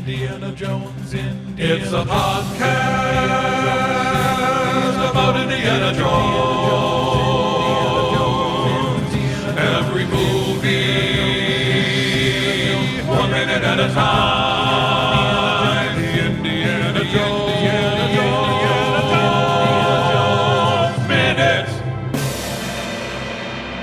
Indiana Jones, Indiana It's a podcast about Indiana Jones. Every movie, 1 minute at a time. Indiana Jones, Minute.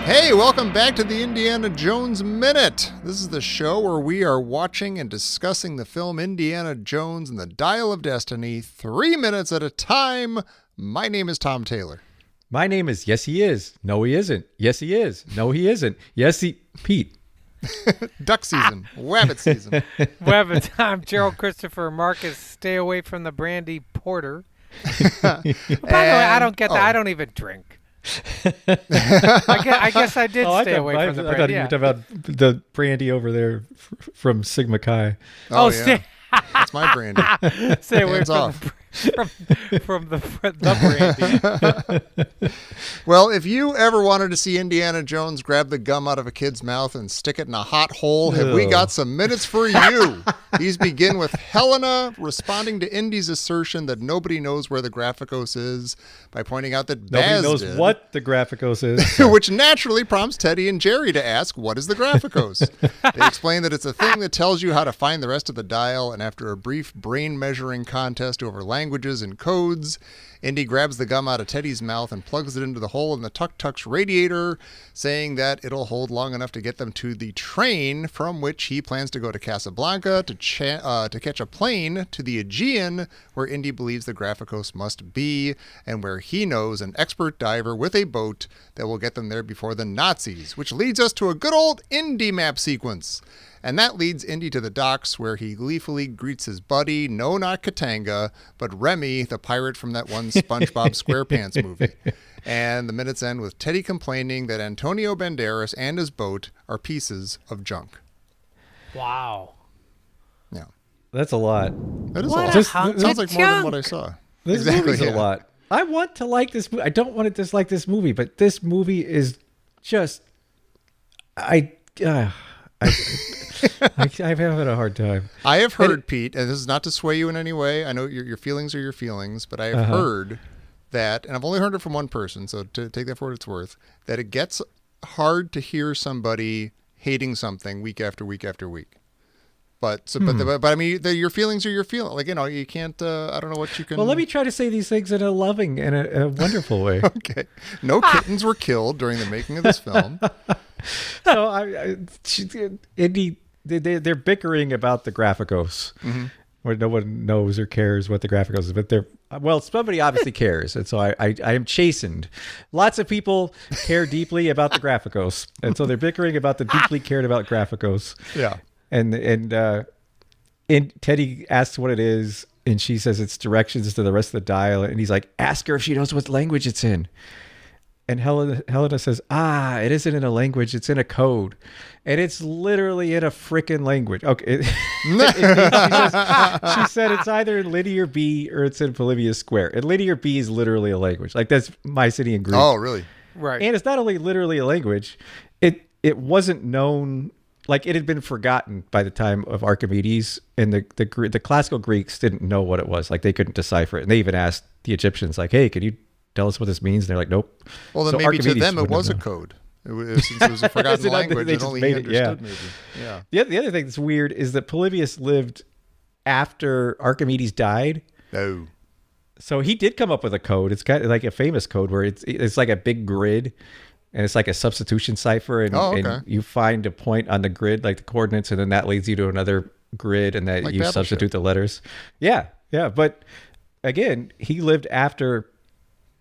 Hey, welcome back to the Indiana Jones Minute. This is the show where we are watching and discussing the film Indiana Jones and the Dial of Destiny 3 minutes at a time. My name is Tom Taylor. My name is Yes He Is. No He Isn't. Yes He Is. No He Isn't. Yes He... Pete. Duck season. Wabbit season. Wabbit. I'm Gerald Christopher Marcus. Stay away from the brandy porter. By the way, I don't get that. I don't even drink. I guess I did stay away from the brandy. I thought you were talking about the brandy over there from Sigma Chi. Oh yeah. That's my brandy. Stay away Hands from off. from the brandy. Well, if you ever wanted to see Indiana Jones grab the gum out of a kid's mouth and stick it in a hot hole, have we got some minutes for you? These begin with Helena responding to Indy's assertion that nobody knows where the Graphicos is by pointing out that Baz Nobody knows did, what the Graphicos is. which naturally prompts Teddy and Jerry to ask, what is the Graphicos? They explain that it's a thing that tells you how to find the rest of the dial, and after a brief brain measuring contest over languages and codes, Indy grabs the gum out of Teddy's mouth and plugs it into the hole in the tuk-tuk's radiator, saying that it'll hold long enough to get them to the train from which he plans to go to Casablanca to catch a plane to the Aegean, where Indy believes the Graphicos must be, and where he knows an expert diver with a boat that will get them there before the Nazis, which leads us to a good old Indy map sequence. And that leads Indy to the docks, where he gleefully greets his buddy, no, not Katanga, but Remy, the pirate from that one SpongeBob SquarePants movie. And the minutes end with Teddy complaining that Antonio Banderas and his boat are pieces of junk. Wow. Yeah. That's a lot. That is What a lot. a hunk Sounds of like more than what I junk. saw. This movie's a lot. I want to like this movie. I don't want to dislike this movie, but this movie is just... I'm having a hard time. I have heard, Pete, and this is not to sway you in any way. I know your feelings are your feelings, but I have heard that, and I've only heard it from one person, so to take that for what it's worth, that it gets hard to hear somebody hating something week after week after week. But I mean, your feelings are your feelings. Like, you can't. I don't know what you can. Well, let me try to say these things in a loving and a wonderful way. Okay. No kittens were killed during the making of this film. So Indy, they're bickering about the Graphicos, where no one knows or cares what the Graphicos is, but somebody obviously cares, and so I am chastened. Lots of people care deeply about the Graphicos, and so they're bickering about the deeply cared about Graphicos. Yeah. And Teddy asks what it is, and she says it's directions to the rest of the dial, and he's like, ask her if she knows what language it's in. And Helena says, it isn't in a language, it's in a code. And it's literally in a frickin' language. Okay. She said it's either in linear B or it's in Polybius Square. And linear B is literally a language. Like, that's Mycenaean Greek. Oh, really? Right. And it's not only literally a language, it wasn't known, like it had been forgotten by the time of Archimedes, and the classical Greeks didn't know what it was. Like, they couldn't decipher it. And they even asked the Egyptians, like, hey, can you tell us what this means? And they're like, nope. Well, then So maybe Archimedes to them it wouldn't was a have code. Since it was a forgotten language, they and just only he made it, yeah. understood maybe. Yeah. The other thing that's weird is that Polybius lived after Archimedes died. No. So he did come up with a code. It's kind of like a famous code where it's like a big grid, and it's like a substitution cipher, and you find a point on the grid, like the coordinates, and then that leads you to another grid, and that Like you Battleship. substitute the letters. Yeah. But again, he lived after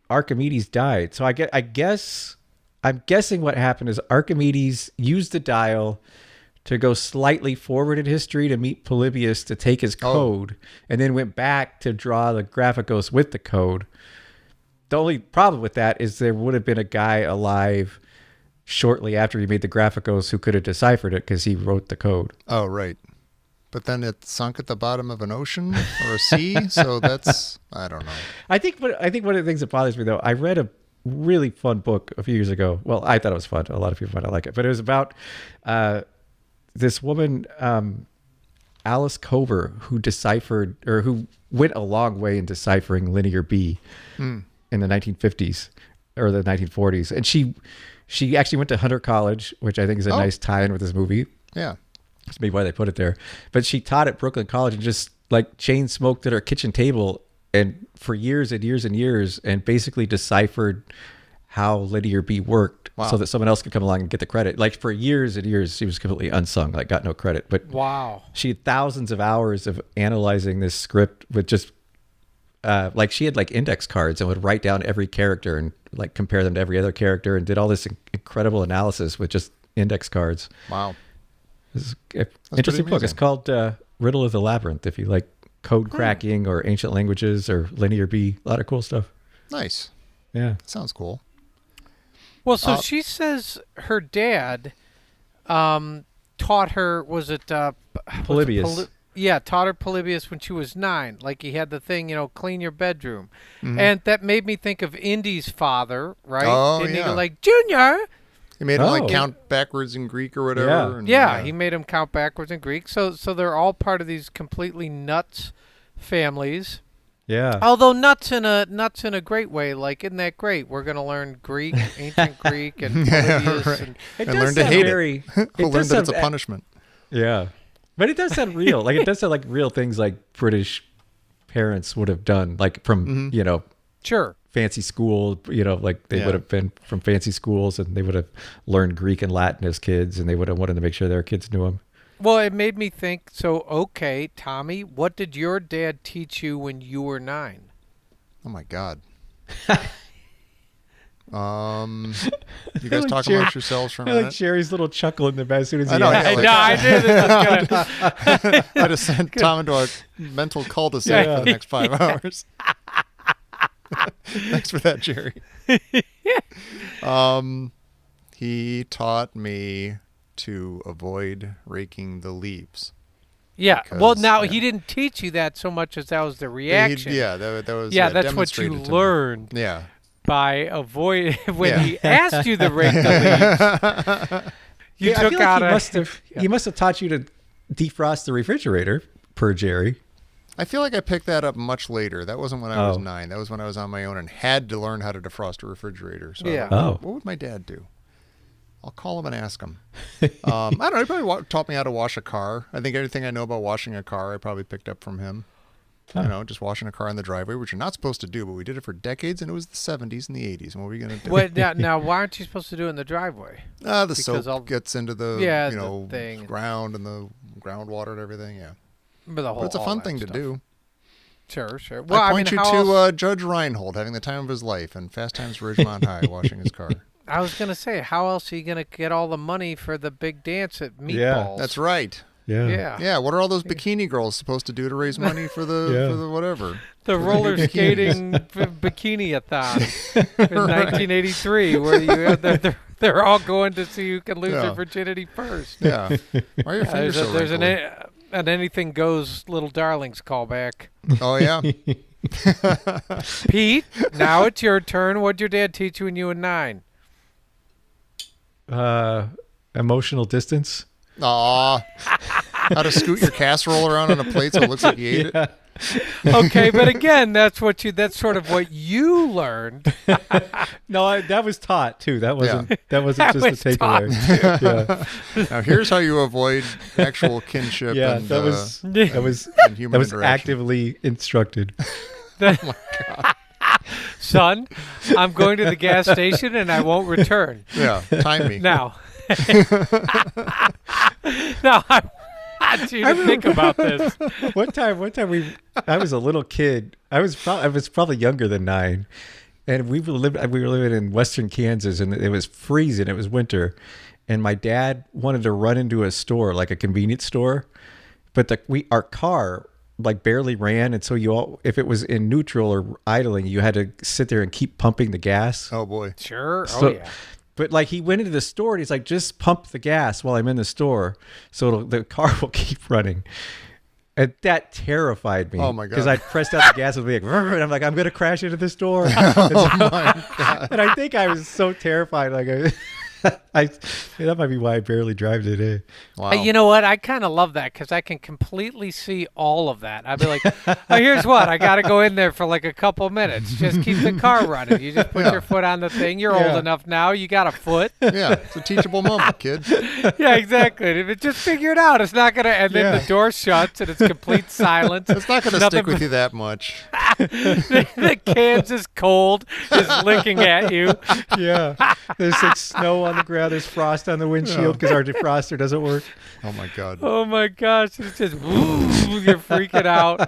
Archimedes died. So I'm guessing what happened is Archimedes used the dial to go slightly forward in history to meet Polybius to take his code, and then went back to draw the Graphicos with the code. The only problem with that is there would have been a guy alive shortly after he made the Graphicos who could have deciphered it because he wrote the code. Oh, right. But then it sunk at the bottom of an ocean or a sea, so that's, I don't know. I think one of the things that bothers me, though, I read a really fun book a few years ago. Well, I thought it was fun. A lot of people might not like it, but it was about this woman Alice Cover, who deciphered or who went a long way in deciphering linear B in the 1950s or the 1940s. And she actually went to Hunter College, which I think is a nice tie-in with this movie. Yeah. That's maybe why they put it there. But she taught at Brooklyn College and just like chain smoked at her kitchen table and for years and years and years and basically deciphered how linear B worked so that someone else could come along and get the credit. Like for years and years, she was completely unsung, like got no credit. But Wow. she had thousands of hours of analyzing this script with just like she had like index cards and would write down every character and like compare them to every other character and did all this incredible analysis with just index cards. Wow. It's an interesting book. It's called Riddle of the Labyrinth. If you like code cracking or ancient languages or linear B, a lot of cool stuff. Nice. Yeah. Sounds cool. Well, so she says her dad taught her, was it Polybius. taught her Polybius when she was 9. Like he had the thing, clean your bedroom. And that made me think of Indy's father, right? Oh, Didn't he yeah. go like, Junior? He made him like Oh. count backwards in Greek or whatever. Yeah. And, Yeah, he made him count backwards in Greek. So they're all part of these completely nuts families. Yeah. Although nuts in a great way. Like, isn't that great? We're going to learn Greek, ancient Greek, and Polybius. right. And It And does learn to sound hate very, it. We'll learn does that it's a sound- punishment. Yeah. But it does sound real. Like it does sound like real things like British parents would have done, like from, sure. fancy school, like they Yeah. would have been from fancy schools and they would have learned Greek and Latin as kids and they would have wanted to make sure their kids knew them. Well, it made me think, so, okay, Tommy, what did your dad teach you when you were 9? Oh my God. You guys like talk Jerry- amongst yourselves for a I like minute. Jerry's little chuckle in the back as soon as he I know, asked. yeah, like- I knew this was going to... I just sent Tom into a mental cul-de-sac for the next 5 hours. Thanks for that, Jerry. He taught me to avoid raking the leaves. Yeah, well, Because, now, yeah. he didn't teach you that so much as that was the reaction. Yeah, that was Yeah, that's what you demonstrated to me. learned Yeah. by avoid when Yeah. he asked you to rake the leaves. You Yeah, I took feel like out he must have taught you to defrost the refrigerator, per Jerry. I feel like I picked that up much later. That wasn't when I was Oh. 9. That was when I was on my own and had to learn how to defrost a refrigerator. So Yeah. Oh. what would my dad do? I'll call him and ask him. I don't know. He probably taught me how to wash a car. I think everything I know about washing a car, I probably picked up from him. Just washing a car in the driveway, which you're not supposed to do, but we did it for decades, and it was the 70s and the 80s. And what were you going to do? Wait, now, why aren't you supposed to do it in the driveway? The because soap I'll- gets into the Yeah, the thing. ground and the groundwater and everything. Yeah, But but it's a fun thing to do. Sure, sure. Well, I I point mean, you how to else- Judge Reinhold having the time of his life and Fast Times at Ridgemont High washing his car. I was going to say, how else are you going to get all the money for the big dance at Meatballs? Yeah, That's right. Yeah. Yeah, what are all those bikini girls supposed to do to raise money for the Yeah. for the whatever? The roller skating bikini-a-thon in 1983, where they're all going to see who can lose Yeah. their virginity first. Yeah. Why are your fingers so There's wrinkly? an anything goes little darlings callback. Oh yeah. Pete, now it's your turn. What'd your dad teach you when you were 9? Emotional distance. Aw. How to scoot your casserole around on a plate so it looks like you ate it. Okay, but again, that's sort of what you learned. No, that was taught too. That wasn't That just was a takeaway. Yeah, Now here's how you avoid actual kinship yeah, and, that was and human that was interaction. actively instructed. Son, I'm going to the gas station and I won't return. Yeah, time me. Now, now I want you to think about this. One time I was a little kid. I was probably younger than 9, and we were living in western Kansas, and it was freezing. It was winter, and my dad wanted to run into a store, like a convenience store, but our car like barely ran, and so if it was in neutral or idling, you had to sit there and keep pumping the gas. Oh boy. Sure. So- Oh yeah. But like he went into the store and he's like, just pump the gas while I'm in the store, so the car will keep running. And that terrified me. Oh, my God. Because I pressed out the gas and be like, "Rrr," and I'm like, I'm gonna crash into this door. And I think I was so terrified. Like, That might be why I barely drive today. Wow. You know what? I kind of love that because I can completely see all of that. I'd be like, oh, here's what. I got to go in there for like a couple minutes. Just keep the car running. You just put your foot on the thing. You're Yeah. old enough now. You got a foot. Yeah, it's a teachable moment, kid. Yeah, exactly. If it just figure it out, it's not going to, and then Yeah. the door shuts and it's complete silence. It's not going to Nothing stick with you that much. The Kansas cold is licking at you. Yeah. There's like snow on the ground. There's frost on the windshield because our defroster doesn't work. Oh my God. Oh my gosh. It's just, you're freaking out.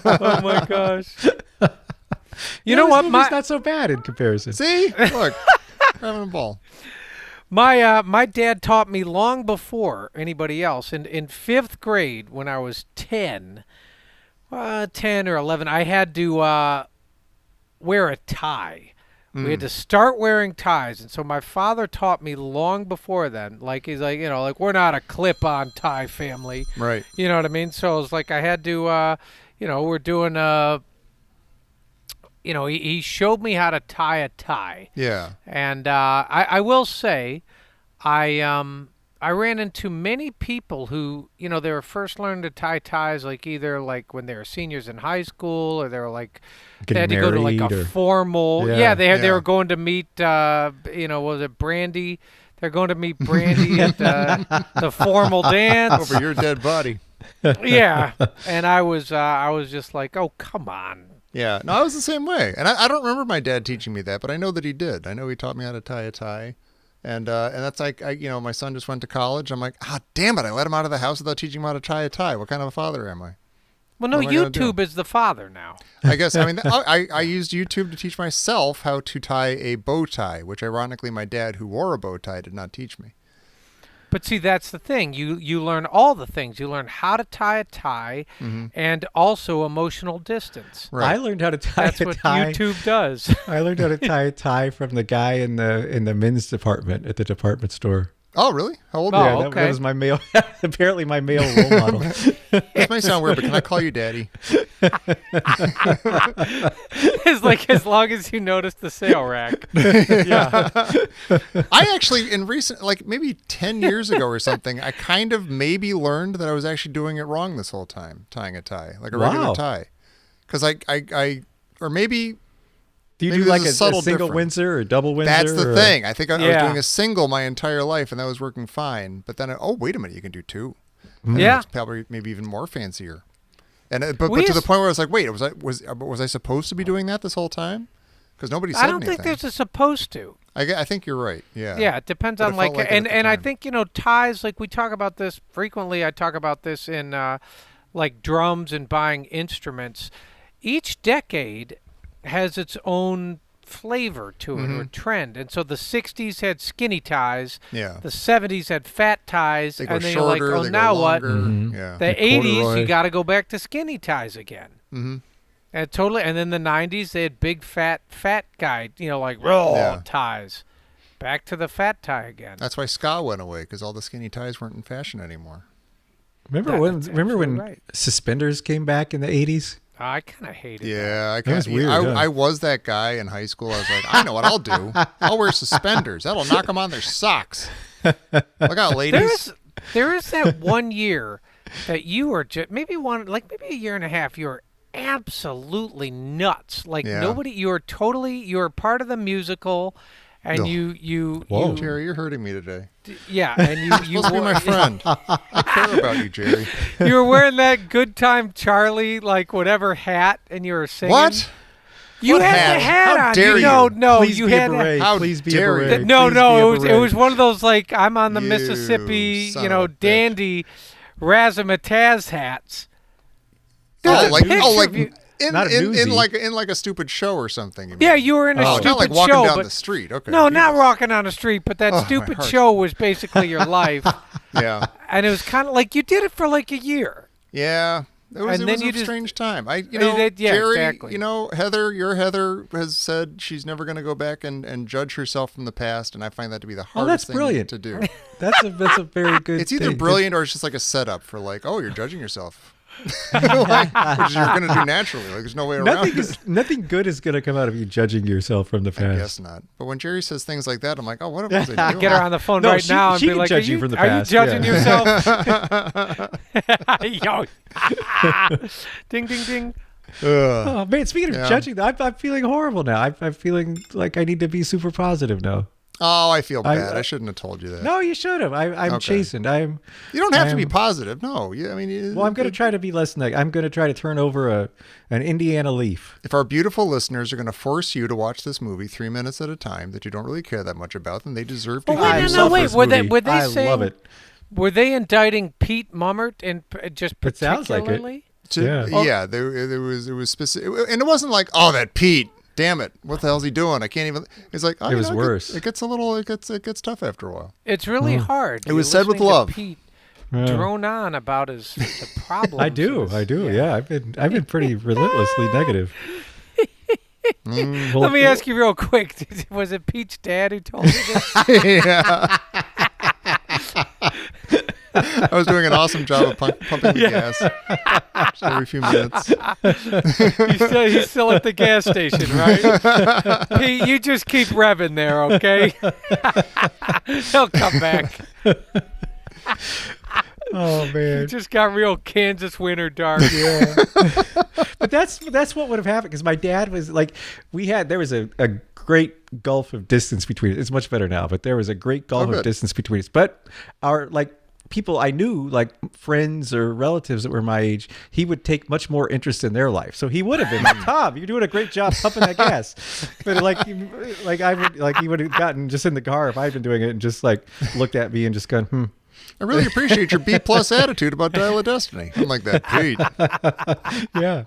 Oh my gosh. You know this what? movie's not so bad in comparison. See, look, having a ball. My dad taught me long before anybody else. In fifth grade, when I was 10 or 11, I had to wear a tie. We had to start wearing ties. And so my father taught me long before then. Like, he's like, like we're not a clip-on tie family. Right. You know what I mean? So it was like I had to, we're doing he showed me how to tie a tie. Yeah. And I will say, I ran into many people who, they were first learning to tie ties, like either like when they were seniors in high school, or they were like they had to go to like a formal. Yeah. They were going to meet, was it Brandy? They're going to meet Brandy at the formal dance. Over your dead body. Yeah, and I was just like, oh, come on. Yeah. No, I was the same way. And I don't remember my dad teaching me that, but I know that he did. I know he taught me how to tie a tie. And that's like, my son just went to college. I'm like, damn it. I let him out of the house without teaching him how to tie a tie. What kind of a father am I? Well, no, What am I gonna do? YouTube is the father now. I guess, I used YouTube to teach myself how to tie a bow tie, which ironically my dad, who wore a bow tie, did not teach me. But see, that's the thing. You learn all the things. You learn how to tie a tie and also emotional distance. Right. I learned how to tie That's a what tie. YouTube does. I learned how to tie a tie from the guy in the men's department at the department store. Oh, really? How old Oh, are Yeah, you? that okay. was my male. Apparently, my male role model. This may sound weird, but can I call you daddy? It's like as long as you notice the sale rack. Yeah. I actually, in recent, like maybe 10 years ago or something, I kind of maybe learned that I was actually doing it wrong this whole time, tying a tie, like a regular Wow. tie. Because or maybe Do you Maybe do like there's a a subtle single difference. Windsor or double Windsor? that's the or- thing. I think I was Yeah. doing a single my entire life, and that was working fine. But then, wait a minute, you can do two. Yeah. It's probably maybe even more fancier. And but We to the used- point where I was like, wait, was I supposed to be doing that this whole time? Because nobody said I don't anything. think there's a supposed to. I think you're right. Yeah. Yeah, it depends But on it felt like, like it at the and I time. think ties, like we talk about this frequently. I talk about this in like drums and buying instruments. Each decade has its own flavor to it or trend, and so the 60s had skinny ties. Yeah. The 70s had fat ties, They go and then you're like, shorter. oh, They now go what? longer. Yeah. The Like 80s, corduroy. you got to go back to skinny ties again. Mm-hmm. And totally, and then the 90s, they had big fat guy, like raw Yeah. ties. Back to the fat tie again. That's why ska went away, because all the skinny ties weren't in fashion anymore. Remember That's when absolutely right. suspenders came back in the 80s? I kind of hated that. Yeah, I That was kinda- weird, huh? I was that guy in high school. I was like, I know what I'll do. I'll wear suspenders. That'll knock them on their socks. Look out, ladies. There is that one year that you were maybe a year and a half. You were absolutely nuts. Like Yeah. nobody. You were part of the musical, and Ugh. you Whoa. Jerry, you're hurting me today. yeah, and you You're supposed to be my friend. I care about you, Jerry. You were wearing that Good Time Charlie whatever hat, and you were singing. What? You What had hat? the hat How on. dare you? No, Please you be a had. beret. How Please be a dare you. beret. No, Please no, be a it beret. was one of those like I'm on the You Mississippi, son of a bitch. dandy razzmatazz hats. Oh, There's a like picture of you- Not a in newsie. like a stupid show or something. Yeah, you were in a Oh, stupid not like walking show, down but the street. Okay. no, not Jesus. walking down the street, but that Oh, my stupid heart. show was basically your life, Yeah, and it was kind of like you did it for like a year. yeah. It was, And it then was you a just- strange time. Yeah, Jerry, exactly. Heather, your Heather has said she's never going to go back and judge herself from the past, and I find that to be the Oh, hardest that's thing brilliant. to do. That's a very good It's either thing. brilliant or it's just like a setup for like, oh, you're judging yourself. Like, which you're going to do naturally. Like, there's no way around it. Nothing good is going to come out of you judging yourself from the past. I guess not. But when Jerry says things like that, I'm like, oh, what was I doing? Get her on the phone No, right she- now and she be can like, judge you from the are past, you judging yeah. yourself? Yo. Ding, ding, ding. Oh man! Speaking of Yeah. judging, I'm feeling horrible now. I'm feeling like I need to be super positive now. Oh, I feel bad. I shouldn't have told you that. No, you should have. I'm Okay. chastened. You don't have to be positive. No. I mean, Well, I'm going to try to be less negative. I'm going to try to turn over an Indiana leaf. if our beautiful listeners are going to force you to watch this movie 3 minutes at a time that you don't really care that much about, then they deserve to But hear wait, you no, suffer. wait. this Were they movie. I saying? love it. Were they indicting Pete Mummert and just It sounds like it. particularly? Yeah. There was specific, and it wasn't like, oh, that Pete, damn it, what the hell's he doing? I can't even. It's like, oh, It was worse. It gets tough after a while. It's really hard. It was You're said with listening to love. Pete Yeah. drone on about the problems. I do. Yeah, I've been pretty relentlessly negative. Well, Let me ask you real quick. Was it Pete's dad who told you this? Yeah. I was doing an awesome job of pumping the gas just every few minutes. He's still at the gas station, right? Pete, you just keep revving there, okay? He'll come back. Oh You man. just got real Kansas winter dark. Yeah. But that's what would have happened because my dad was like, there was a great gulf of distance between us. It's much better now, but there was a great gulf of good. distance between us. But our people I knew, like friends or relatives that were my age, he would take much more interest in their life. So he would have been like, Tom, you're doing a great job pumping that gas. But he would have gotten just in the car if I'd been doing it and just like looked at me and just gone, I really appreciate your B+ attitude about Dial of Destiny. I'm like that, Pete. yeah.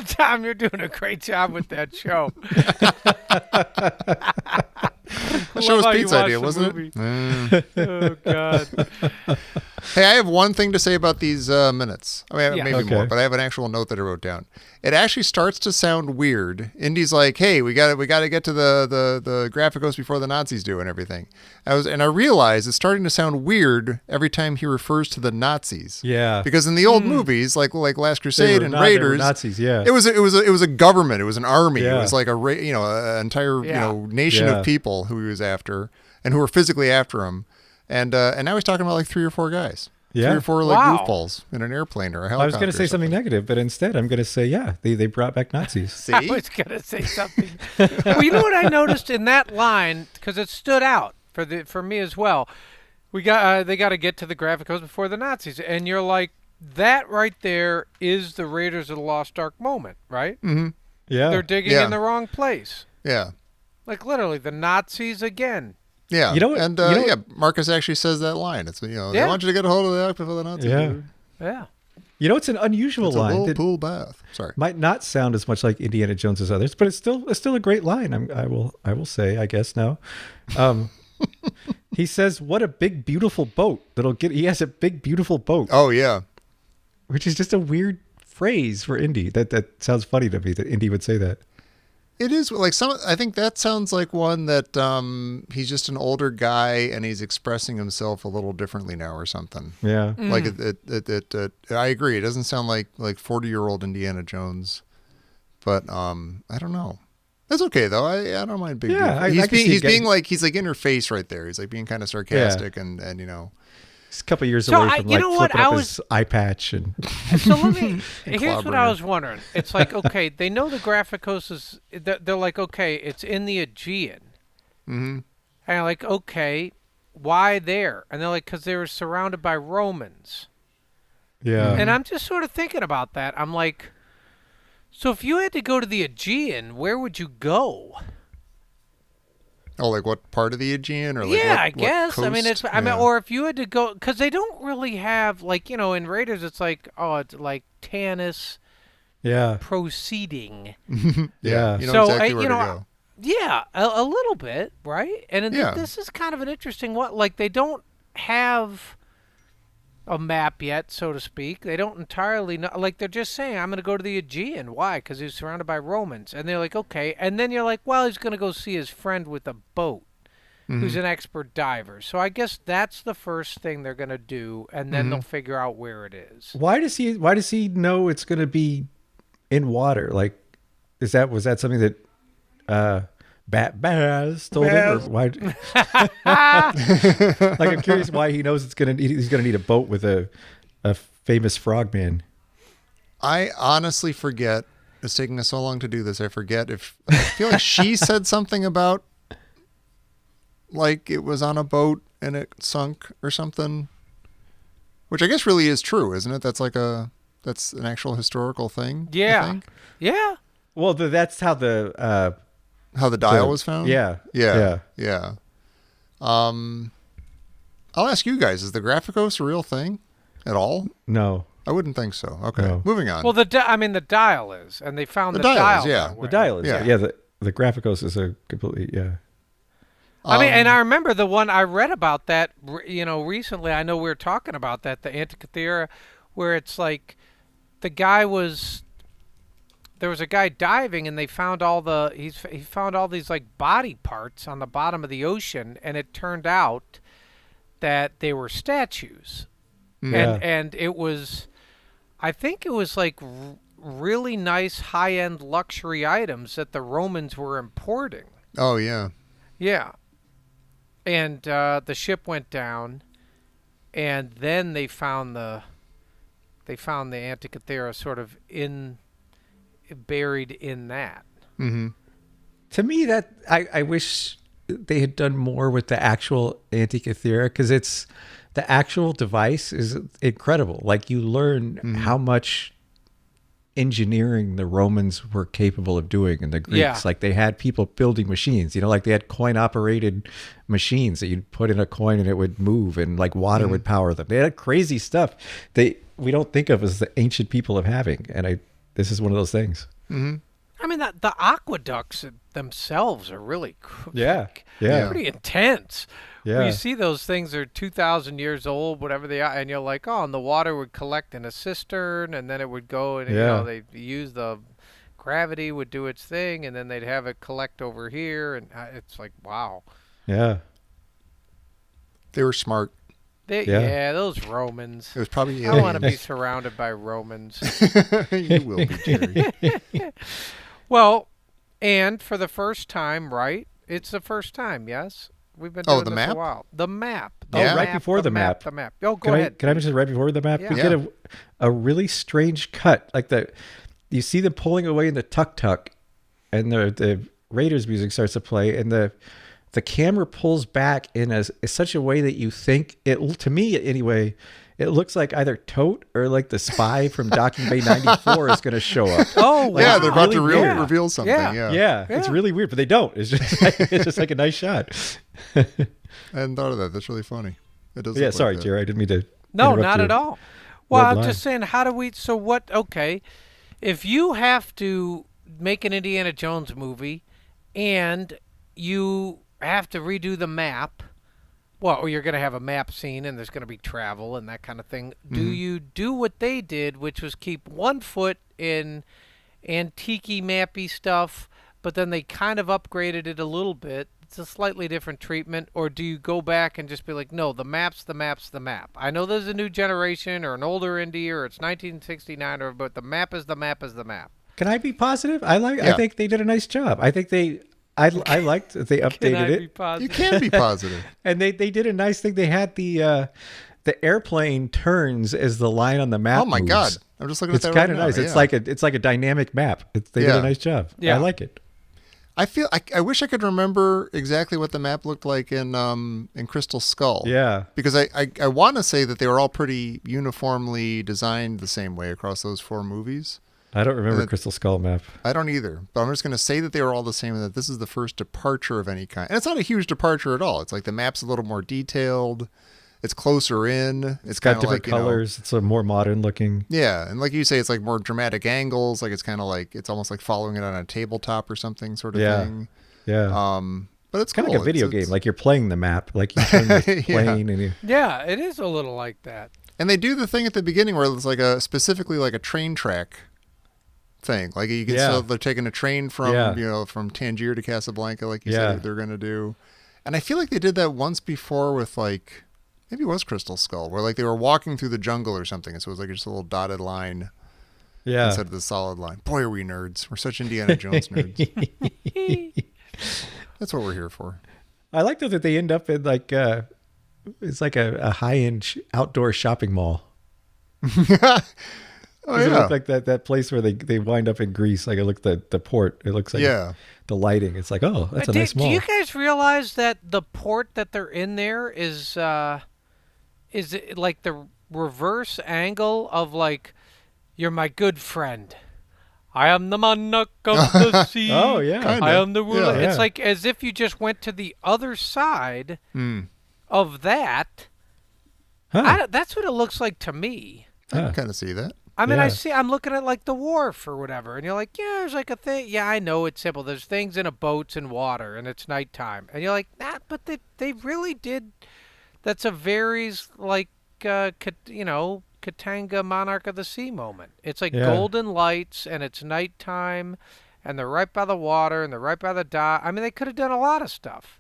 Tom, you're doing a great job with that show. The show was how you Pete's watch idea, the wasn't movie. it? Oh, God. Hey, I have one thing to say about these minutes. I mean, Yeah. maybe Okay. more, but I have an actual note that I wrote down. It actually starts to sound weird. Indy's like, "Hey, we got to get to the Graphicos before the Nazis do and everything." I realized it's starting to sound weird every time he refers to the Nazis. Yeah. Because in the old movies, like Last Crusade and They were Raiders, Nazis, yeah. it was a government. It was an army. It Yeah. was like an entire Yeah. nation Yeah. of people who he was after and who were physically after him. And now he's talking about like 3 or 4 guys. Yeah. 3 or 4 like Wow. goofballs in an airplane or a I helicopter. was going to say or something negative, but instead I'm going to say, yeah, they brought back Nazis. See? I was gonna say something. Well, you know what I noticed in that line because it stood out for me as well. They got to get to the Graphicos before the Nazis, and you're like, that right there is the Raiders of the Lost Ark moment, right? Yeah. They're digging Yeah. in the wrong place. Yeah. Like literally, the Nazis again. Yeah. You know what- And you know what- yeah, Marcus actually says that line. It's they Yeah. want you to get a hold of the Ark before the Nazis. Yeah. do. Yeah. You know, it's an unusual It's a line that whirlpool bath. Sorry. might not sound as much like Indiana Jones as others, but it's still a great line. I will say, I guess now. He says, "What a big beautiful boat that'll get." He has a big beautiful boat, Oh yeah. which is just a weird phrase for Indy. That sounds funny to me that Indy would say that. It is like I think that sounds like one that he's just an older guy and he's expressing himself a little differently now or something. Yeah. Like I agree. It doesn't sound like 40-year-old Indiana Jones, but I don't know. That's okay though. I don't mind big. Yeah, I he's can see being it he's being getting- like he's like in her face right there. He's like being kind of sarcastic and you know. He's a couple years So away I- from you like know what? flipping up I his eye patch and So let me. Here's what Clobbering I it. was wondering. It's like, okay, they know the Graphicos is. They're like, okay, it's in the Aegean. Mm-hmm. And I'm like, okay, why there? And they're like, because they were surrounded by Romans. yeah. And I'm just sort of thinking about that. I'm like, so if you had to go to the Aegean, where would you go? Oh, like what part of the Aegean or like Yeah, what, I guess. I mean, coast? I mean, Yeah. or if you had to go, because they don't really have like in Raiders, it's like it's like Tanis yeah. proceeding. Yeah. You know So, exactly you where know, to go. Yeah, a little bit, right? And Yeah. this is kind of an interesting one. Like they don't have a map yet, so to speak. They don't entirely know. Like they're just saying, "I'm going to go to the Aegean." Why? Because he's surrounded by Romans. And they're like, "Okay." And then you're like, "Well, he's going to go see his friend with a boat." who's an expert diver. So I guess that's the first thing they're going to do, and then they'll figure out where it is. Why does he know it's going to be in water? Like, was that something that Banderas told him? Or why? Like, I'm curious why he knows he's going to need a boat with a famous frogman. I honestly forget. It's taking us so long to do this. I forget if I feel like she said something about like it was on a boat and it sunk or something, which I guess really is true, isn't it? That's an actual historical thing. Yeah. I think. Yeah. Well, that's how the How the dial was found. Yeah. I'll ask you guys: is the Graphicos a real thing at all? No. I wouldn't think so. Okay, No. moving on. Well, the dial is, and they found the dial dial. is, yeah. that The way. dial is Yeah. the Graphicos is a completely I mean, and I remember the one I read about that, recently. I know we were talking about that, the Antikythera, where it's like there was a guy diving, and they found he found all these like body parts on the bottom of the ocean, and it turned out that they were statues, Yeah. and it was, I think it was like really nice high-end luxury items that the Romans were importing. Oh yeah. Yeah. And the ship went down, and then they found the Antikythera sort of buried in that. Mm-hmm. To me, that I wish they had done more with the actual Antikythera, because the actual device is incredible. Like, you learn how much engineering the Romans were capable of doing, and the Greeks. Yeah. Like, they had people building machines, like they had coin operated machines that you'd put in a coin and it would move, and like water would power them. They had crazy stuff we don't think of as the ancient people of having. And this is one of those things. Mm-hmm. I mean, the aqueducts themselves are really Yeah. pretty intense. Yeah. You see those things are 2,000 years old, whatever they are, and you're like, oh, and the water would collect in a cistern, and then it would go, and they use the gravity would do its thing, and then they'd have it collect over here, and it's like, wow. Yeah. They were smart. Yeah, those Romans. It was probably I want to be surrounded by Romans. You will be, Jerry. Well, and for the first time, right? It's the first time, yes? We've been doing the this map? a while. The map. Yeah. Right before the map. The map. Oh, go ahead. Can I mention right before the map? Yeah. We get a really strange cut. Like, you see them pulling away in the tuk-tuk, and the Raiders music starts to play, and the camera pulls back in such a way that you think to me anyway, it looks like either Tote or like the spy from Docking Bay 94 is going to show up. Oh, wow. Yeah, they're about to really weird. reveal something. Yeah. Yeah. It's really weird, but they don't. It's just like a nice shot. I hadn't thought of that. That's really funny. It does. Yeah, look sorry, like that. Jerry. I didn't mean to. No, interrupt not your at all. Well, red I'm line. just saying, okay, if you have to make an Indiana Jones movie and you have to redo the map, or you're going to have a map scene and there's going to be travel and that kind of thing, do you do what they did, which was keep one foot in antique-y, mappy stuff, but then they kind of upgraded it a little bit? It's a slightly different treatment. Or do you go back and just be like, no, the map's the map? I know there's a new generation or an older Indy or it's 1969, but the map is the map is the map. Can I be positive? I Yeah. think they did a nice job. I think I liked that they Can I updated be it. You positive? can be positive. And they did a nice thing. They had the airplane turns as the line on the map. Oh my moves. God! I'm just looking It's at that kind right of nice. now. It's like a dynamic map. They did Yeah. a nice job. Yeah. I like it. I wish I could remember exactly what the map looked like in Crystal Skull. Yeah. Because I want to say that they were all pretty uniformly designed the same way across those 4 movies. I don't remember that- Crystal Skull map. I don't either, but I'm just going to say that they were all the same and that this is the first departure of any kind. And it's not a huge departure at all. It's like the map's a little more detailed. It's closer in. It's got kinda different like, colors. It's a more modern looking. Yeah, and like you say, it's like more dramatic angles. Like it's kind of like it's almost like following it on a tabletop or something sort of Yeah. thing. Yeah. But it's Kind of cool. like a video It's- game. Like you're playing the map. Like you turn the Yeah. plane and you. Yeah, it is a little like that. And they do the thing at the beginning where it's like specifically like a train track thing. Like so they're taking a train from Yeah. from Tangier to Casablanca, like you Yeah. said they're going to do. And I feel like they did that once before with like, maybe it was Crystal Skull, where like they were walking through the jungle or something, and so it was like just a little dotted line instead of the solid line. Boy, are we nerds. We're such Indiana Jones nerds. That's what we're here for. I like though that they end up in like it's like a high-end outdoor shopping mall. Oh, Does it yeah. look like that place where they wind up in Greece? Like it looked the port. It looks like the lighting. It's like, oh, that's a nice mall. Do you guys realize that the port that they're in there is it like the reverse angle of like, you're my good friend. I am the monarch of the sea. Oh, yeah. Kinda. I am the ruler. Yeah. It's like as if you just went to the other side of that. Huh. That's what it looks like to me. I can kind of see that. I mean, Yeah. I'm looking at like the wharf or whatever, and you're like, yeah, there's like a thing. Yeah, I know it's simple. There's things in a boats and water, and it's nighttime, and you're like, nah, but they really did. That's a very like, Katanga Monarch of the Sea moment. It's like golden lights, and it's nighttime, and they're right by the water, and they're right by the dock. I mean, they could have done a lot of stuff.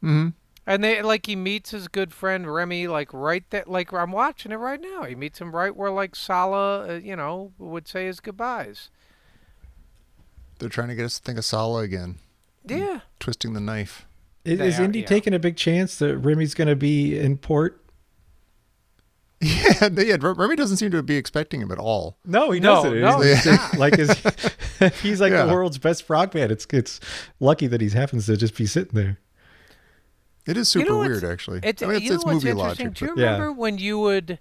Mm-hmm. And they like he meets his good friend Remy like right there. Like I'm watching it right now. He meets him right where like Sala, would say his goodbyes. They're trying to get us to think of Sala again. Yeah. Twisting the knife. Is Indy taking a big chance that Remy's going to be in port? Yeah, Remy doesn't seem to be expecting him at all. No, he No, doesn't. no, He's he's like he's like Yeah. the world's best frogman. It's lucky that he happens to just be sitting there. It is super weird, actually. It's I mean, you know it's what's movie interesting? logic. Do you But remember when you would,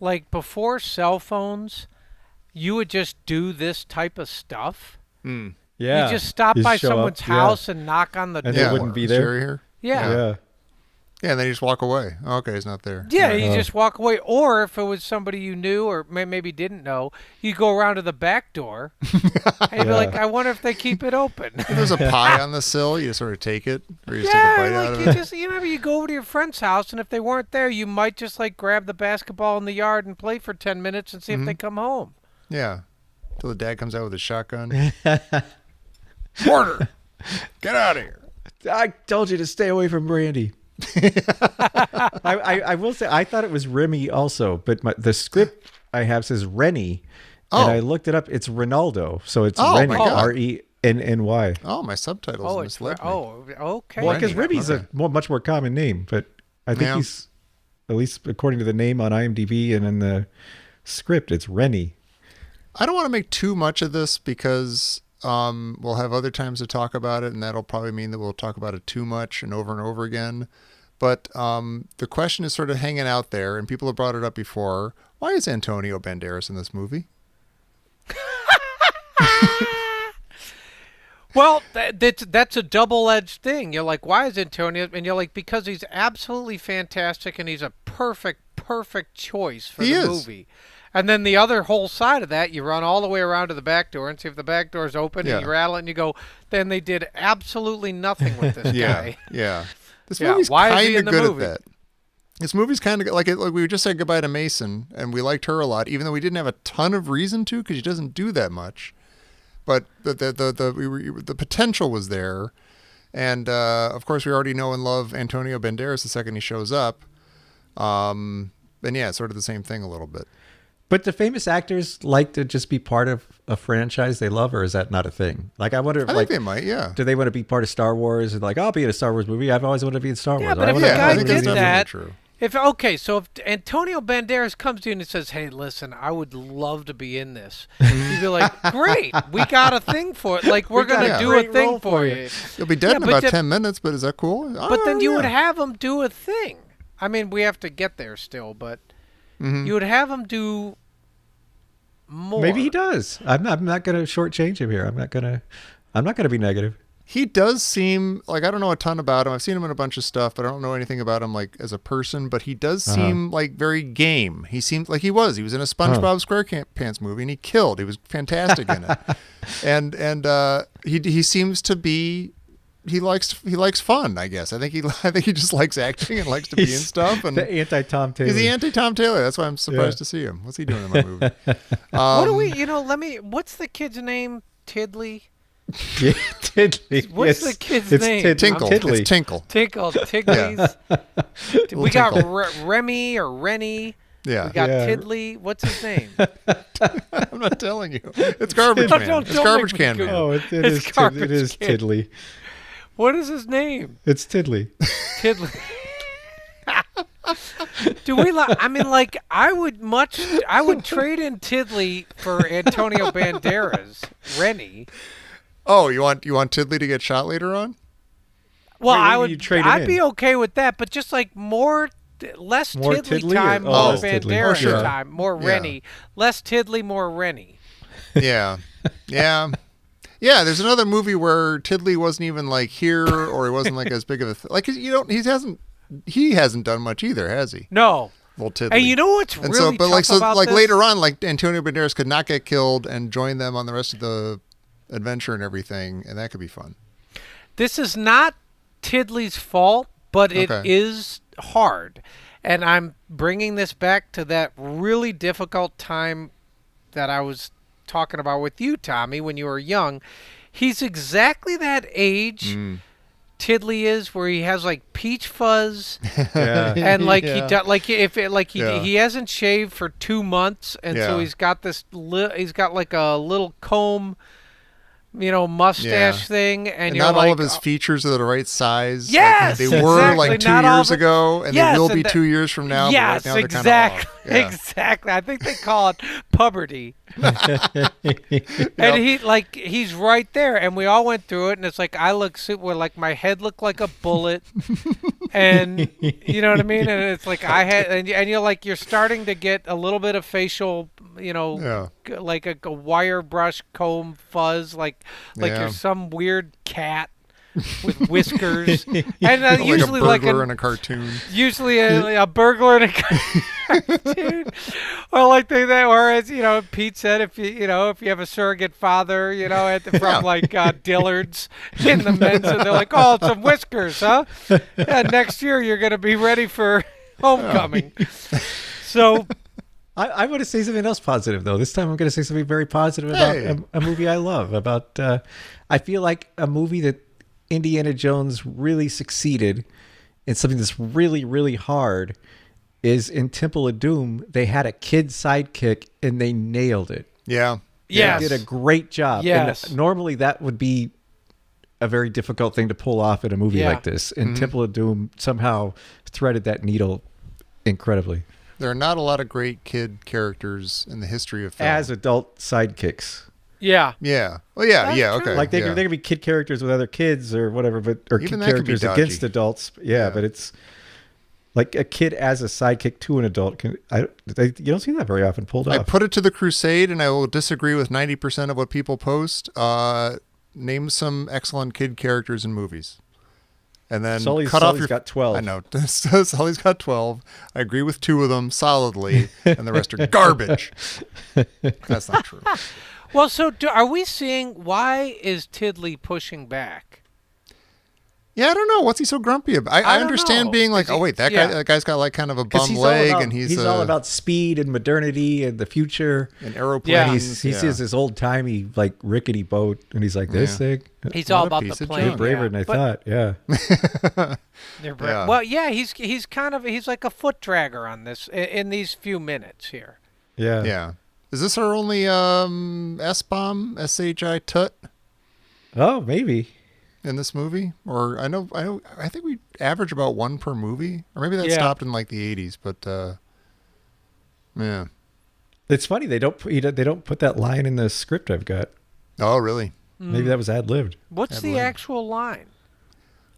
like before cell phones, you would just do this type of stuff? Mm. Yeah, You just stop Just by show someone's up, house and knock on the And door. they wouldn't be is there. Jerry here? Yeah. Yeah. Yeah, and then you just walk away. Oh, okay, he's not there. Yeah, All right. you just walk away. Or if it was somebody you knew or maybe didn't know, you go around to the back door and you'd be like, I wonder if they keep it open. If there's a pie on the sill, you sort of take it, or you just Yeah, take a bite out like of you it. just you go over to your friend's house, and if they weren't there, you might just like grab the basketball in the yard and play for 10 minutes and see if they come home. Yeah, till the dad comes out with his shotgun. Porter, get out of here. I told you to stay away from Brandy. I will say I thought it was Remy also, but the script I have says Rennie, and I looked it up. It's Ronaldo, so it's Oh, Rennie, my God. Renny. Oh, my subtitles misled me. Okay. Well, because Rennie, Remy's okay. a much more common name, but I think Yeah. he's, at least according to the name on IMDb and in the script, it's Rennie. I don't want to make too much of this because we'll have other times to talk about it, and that'll probably mean that we'll talk about it too much and over again. But the question is sort of hanging out there, and people have brought it up before. Why is Antonio Banderas in this movie? Well, that's a double-edged thing. You're like, why is Antonio? And you're like, because he's absolutely fantastic, and he's a perfect choice for He the is. movie. And then the other whole side of that, you run all the way around to the back door and see if the back door's open, Yeah. and you rattle it, and you go, then they did absolutely nothing with this guy. Yeah. This Yeah, movie's why is he kind in of the good movie? at that. This movie's kind of like we just said goodbye to Mason, and we liked her a lot, even though we didn't have a ton of reason to, because she doesn't do that much. But the potential was there, and of course we already know and love Antonio Banderas the second he shows up. And yeah, it's sort of the same thing a little bit. But do famous actors like to just be part of a franchise they love, or is that not a thing? Like, I wonder if, I think they might, yeah. do they want to be part of Star Wars? And like, I'll be in a Star Wars movie. I've always wanted to be in Star Yeah, Wars. but I if wanna- the I guy think did that's definitely that, true. if Antonio Banderas comes to you and says, "Hey, listen, I would love to be in this," you'd be like, "Great, we got a thing for it. Like we're got gonna a do a great thing role for for you." You'll be dead Yeah, in but about the- 10 minutes, but is that cool? But then you would yeah. have him do a thing. I mean, we have to get there still, but Mm-hmm. you would have him do more. Maybe he does. I'm not going to shortchange him here. I'm not going to be negative. He does seem like, I don't know a ton about him. I've seen him in a bunch of stuff, but I don't know anything about him like as a person. But he does seem like very game. He seemed like he was in a SpongeBob SquarePants movie, and he killed. He was fantastic in it. And he seems to be. He likes fun, I guess. I think he just likes acting and likes to be in He's stuff. And The anti-Tom Taylor. he's the anti-Tom Taylor. That's why I'm surprised Yeah. to see him. What's he doing in my movie? What do we? What's the kid's name? Tidley. Yeah, Tidley. What's Yes, the kid's it's name? Tinkle. Tiddly. It's Tinkle. Tinkle, Tigley's. We got Tinkle. Remy or Rennie. Yeah. We got Yeah. Tidley. What's his name? I'm not telling you. It's Garbage Man. Don't It's make Garbage me Can go- Man. Oh, it It's is. Garbage It is Can. Tidley. What is his name? It's Tidley. Tidley. Do we I mean, like, I would trade in Tidley for Antonio Banderas, Rennie. Oh, you want Tidley to get shot later on? Well, Wait, I when you would. trade him I'd in? be okay with that, but just like less More Tidley Tidley or- time, oh, more less Tidley. Banderas Oh, sure. time, more Yeah. Rennie. Less Tidley, more Rennie. Yeah. Yeah. Yeah, there's another movie where Tidley wasn't even like here, or he wasn't like as big of a like he hasn't done much either, has he? No. Well, Tidley. And you know what's And really but tough about this? later on, like Antonio Banderas could not get killed and join them on the rest of the adventure and everything, and that could be fun. This is not Tidley's fault, but it Okay. is hard. And I'm bringing this back to that really difficult time that I was talking about with you, Tommy, when you were young. He's exactly that age Tidley is, where he has like peach fuzz, Yeah. and like Yeah. Yeah. he hasn't shaved for 2 months, and so Yeah. he's got this he's got like a little comb, mustache Yeah. thing, and And you're not like, all of his features are the right size. Yes, like, they were exactly. like 2 Not all years of it- ago, and Yes, they will and be that- 2 years from now. Yes, but right now exactly, they're kind of off. exactly. I think they call it puberty. And he's right there, and we all went through it, and it's like I look super, like my head looked like a bullet, and you know what I mean. And it's like I had, and you're like you're starting to get a little bit of facial, Yeah. like a wire brush comb fuzz, like Yeah. you're some weird cat with whiskers, and Like usually a like burglar in a cartoon. usually a burglar in a cartoon, or like or as Pete said, if you have a surrogate father, from like Dillard's in the men's, and they're like, oh, some whiskers, huh? Yeah, next year you're gonna be ready for homecoming. So I want to say something else positive, though. This time I'm going to say something very positive about Hey. a movie I love. I feel like a movie that Indiana Jones really succeeded in something that's really, really hard is in Temple of Doom. They had a kid sidekick, and they nailed it. Yeah. yes, They did a great job. Yes. And normally that would be a very difficult thing to pull off in a movie Yeah. like this. And Temple of Doom somehow threaded that needle incredibly. There are not a lot of great kid characters in the history of film. As adult sidekicks. Yeah. Well, yeah, That's yeah, true. okay. Like they yeah. could be kid characters with other kids or whatever, or Even kid that could be characters dodgy. against adults. Yeah, but it's like a kid as a sidekick to an adult. You don't see that very often pulled I off. put it to the crusade, and I will disagree with 90% of what people post. Name some excellent kid characters in movies. And then Sully's cut off your... got 12. I know. Sully's got 12. I agree with 2 of them solidly, and the rest are garbage. That's not true. well, so are we seeing why is Tidley pushing back? Yeah, I don't know. What's he so grumpy about? I don't understand know. being like, Is he- oh, wait, that yeah. guy's got like kind of a 'Cause bum leg, and he's all about speed and modernity and the future. an aeroplane. Yeah. He sees this old timey like rickety boat, and he's like, "This thing." He's What all a about piece the of plane. junk. Braver than I But thought. Yeah. they're Yeah. Well, yeah, he's kind of he's like a foot dragger on this in these few minutes here. Yeah. Yeah. Is this our only S-bomb, S-H-I tut Oh, maybe. in this movie? Or I think we average about 1 per movie. Or maybe that Yeah. stopped in like the 80s, but yeah. It's funny they don't put that line in the script I've got. Oh, really? Maybe that was ad libbed. What's the Evelyn. actual line?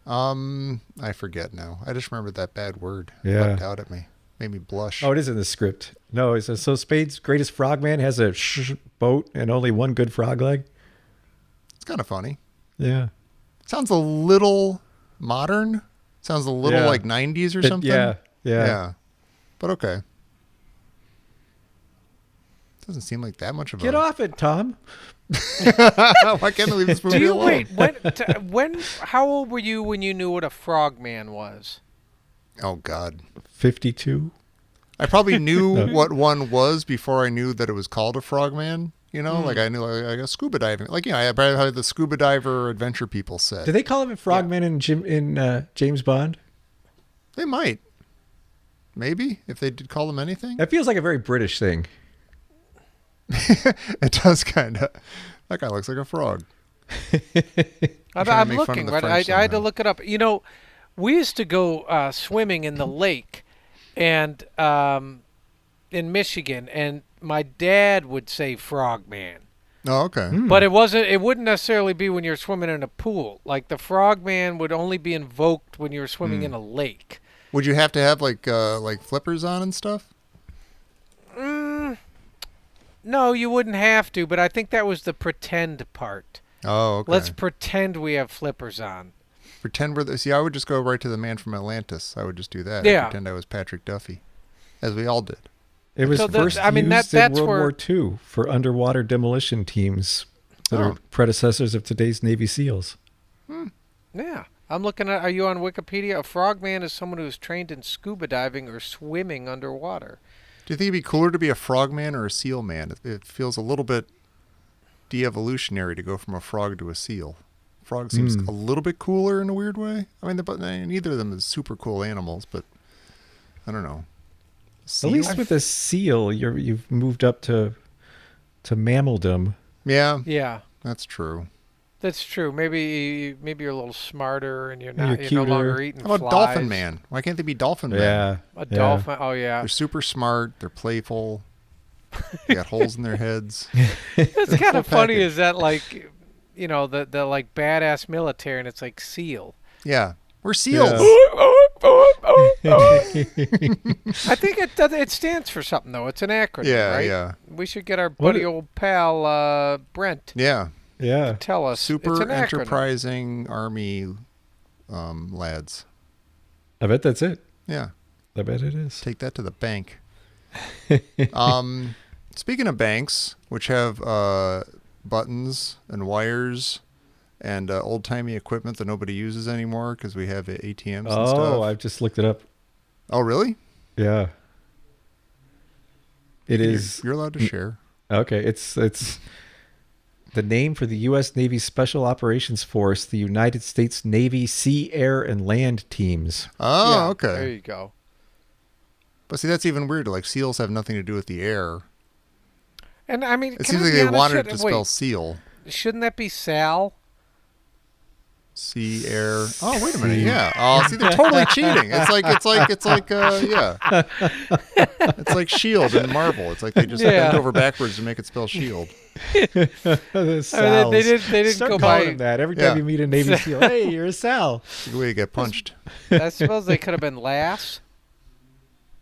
I forget now. I just remembered that bad word. Yeah. Leapt out at me. Made me blush. Oh, it is in the script. No, it says, so Spade's greatest frogman has a boat and only one good frog leg. It's kind of funny. Yeah. Sounds a little modern. Sounds a little Yeah. like 90s or something. Yeah. Yeah. But okay. Doesn't seem like that much of Get a... off it, Tom. Why can't I leave this movie Do you alone? wait? How old were you when you knew what a frogman was? Oh, God. 52. I probably knew what one was before I knew that it was called a frogman. You know, like I knew like a scuba diving. Like, you know, I probably had the scuba diver adventure people said. Do they call him Frogman in James Bond? They might. Maybe, if they did call them anything. That feels like a very British thing. It does kind of. That guy looks like a frog. I'm make fun of looking, the but French I had to somehow. look it up. You know, we used to go swimming in the lake, and in Michigan, and my dad would say frogman. Oh, okay. But it wasn't. It wouldn't necessarily be when you're swimming in a pool. Like the frogman would only be invoked when you were swimming in a lake. Would you have to have like flippers on and stuff? No, you wouldn't have to. But I think that was the pretend part. Oh, okay. Let's pretend we have flippers on. Pretend we're see. I would just go right to the man from Atlantis. I would just do that. Yeah. I'd pretend I was Patrick Duffy, as we all did. It was So first I mean, used that's in World where- War II for underwater demolition teams that Oh. are predecessors of today's Navy SEALs. Yeah. I'm looking at. Are you on Wikipedia? A frogman is someone who is trained in scuba diving or swimming underwater. Do you think it'd be cooler to be a frogman or a seal man? It feels a little bit de-evolutionary to go from a frog to a seal. Frog seems a little bit cooler in a weird way. I mean, neither of them is super cool animals, but I don't know. Seal? At least with a seal, you've moved up to mammaldom. Yeah, Yeah. that's true. That's true. Maybe you're a little smarter and you're You're not. You're, no cuter. longer eating How about flies. Dolphin Man? Why can't they be Dolphin Man? Yeah. A dolphin. Oh yeah. They're super smart. They're playful. They got holes in their heads. It's kind of full funny. package. Is that like, you know, the like badass military, and it's like SEAL. Yeah, we're seals. I think it stands for something though. It's an acronym, Yeah, right? yeah. We should get our buddy old pal Brent Yeah, Yeah. to tell us. It's super an acronym. enterprising army lads. I bet that's it. Yeah, I bet it is. take that to the bank. Speaking of banks, which have buttons and wires and old-timey equipment that nobody uses anymore because we have ATMs and stuff. Oh, I've just looked it up. Oh, really? Yeah. It is. You're allowed to share. Okay, it's the name for the U.S. Navy Special Operations Force, the United States Navy Sea, Air, and Land Teams. Oh, Yeah, okay. There you go. But see, that's even weirder. Like seals have nothing to do with the air. And I mean, It can seems I like be they honest? wanted to Wait, spell seal. shouldn't that be Sal? Sea, air. Oh, wait a minute. Yeah. Oh, see, they're totally cheating. It's like yeah. It's like Shield in Marvel. It's like they just Yeah. bend over backwards to make it spell Shield. The I mean, they Sals. didn't Start go calling by. him that every Yeah. time you meet a Navy SEAL. Hey, you're a Sal. It's a good way to get punched. I suppose they could have been Lass.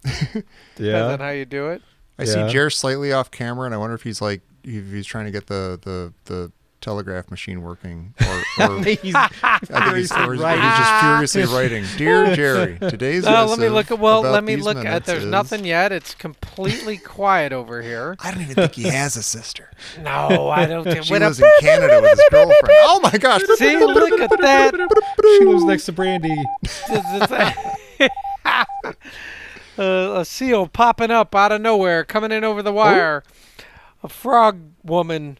Is Yeah. that how you do it? I see Yeah. Jer slightly off camera, and I wonder if he's like if he's trying to get the telegraph machine working, or He's I think he's, or he's writing. just furiously writing, "Dear Jerry, today's Let me look at. Well, about let me these look at. minutes There's is-" nothing yet. It's completely quiet over here. I don't even think he has a sister. No, I don't. think She lives in Canada with his girlfriend. Oh my gosh! See, look at that. She lives next to Brandy. A seal popping up out of nowhere, coming in over the wire. A frog woman.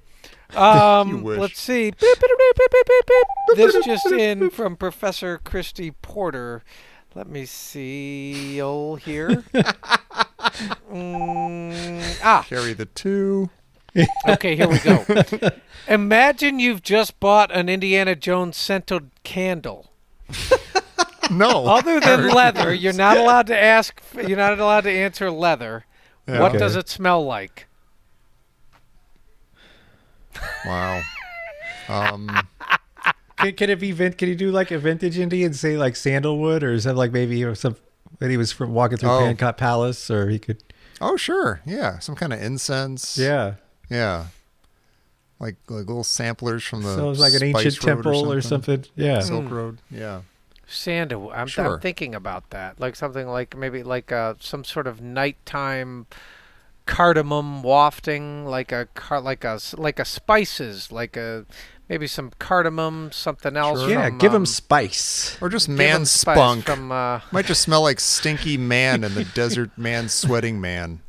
wish. Let's see. Beep, beep, beep, beep, beep, beep, beep. This just in from Professor Christy Porter. Let me see. Here. Carry the two. Okay, here we go. Imagine you've just bought an Indiana Jones scented candle. No. Other than leather, you're not allowed to ask. You're not allowed to answer leather. Yeah. What Okay. does it smell like? Wow. Can it be Can you do like a vintage Indy and say like sandalwood, or is that like maybe or some that he was from walking through Oh. Pancot Palace, or he could? Oh, sure. Yeah. Some kind of incense. Yeah. Yeah. Like little samplers from the So it was like an Spice ancient Road temple or something. Yeah. Silk Road. Yeah. Sandalwood. I'm Sure. thinking about that. Like something like maybe like some sort of nighttime cardamom wafting, like a spices, like a maybe some cardamom, something else. Sure. Yeah. from, Give him spice. Or just give 'em man spice spunk. from. Might just smell like stinky man in the desert man sweating man.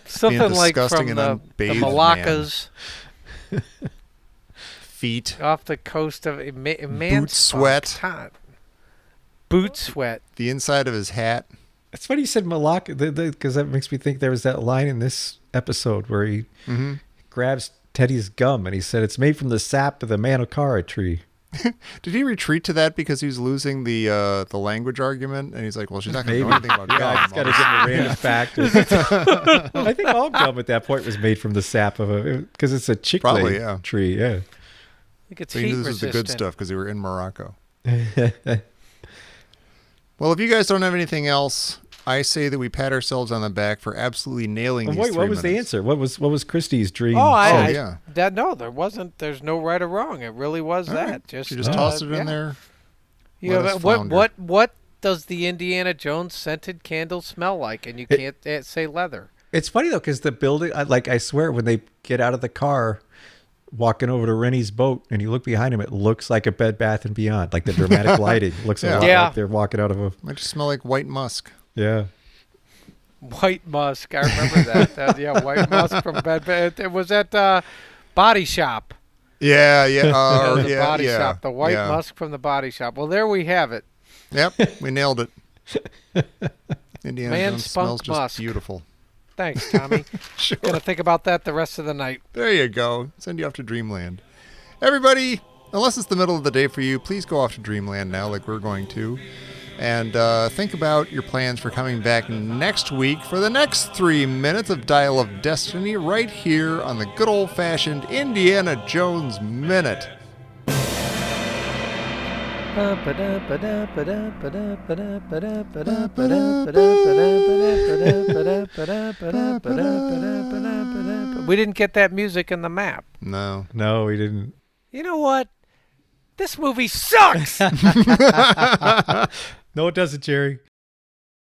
Something like disgusting from and the unbathed Malaccas Feet, off the coast of boot sweat, boot sweat. the inside of his hat. That's funny you said Malacca, because that makes me think there was that line in this episode where he grabs Teddy's gum and he said it's made from the sap of the Manokara tree. Did he retreat to that because he was losing the language argument? And he's like, well, she's not going to know anything about Yeah, gum. I just got to give him a random fact. I think all gum at that point was made from the sap of because it's a Probably, chicle tree. Yeah. I think it's So he heat knew this was the resistant. good stuff because they were in Morocco. Well, if you guys don't have anything else, I say that we pat ourselves on the back for absolutely nailing these Wait, 3 what was the minutes. answer? What was Christie's dream? Oh, yeah. No, there wasn't. There's no right or wrong. It really was All that. right. Just You just tossed it in there. You Let know, us flounder. what does the Indiana Jones scented candle smell like? And you can't say leather. It's funny though, because the building, I swear, when they get out of the car, walking over to Rennie's boat, and you look behind him, it looks like a Bed Bath and Beyond, like the dramatic lighting looks a lot Yeah. like they're walking out of a Might just smell like white musk. yeah. White musk. I remember that. Yeah, white musk from Bed Bath. It was at Body Shop. Yeah. The Body yeah, Shop. The white yeah. musk from the Body Shop. Well, there we have it. Yep, we nailed it. Indiana Man Jones spunk smells just musk. beautiful. Thanks, Tommy. Sure. Gonna think about that the rest of the night. There you go. Send you off to Dreamland. Everybody, unless it's the middle of the day for you, please go off to Dreamland now like we're going to. And think about your plans for coming back next week for the next 3 minutes of Dial of Destiny right here on the good old-fashioned Indiana Jones Minute. We didn't get that music in the map. No. No, we didn't. You know what? This movie sucks. No, it doesn't, Jerry.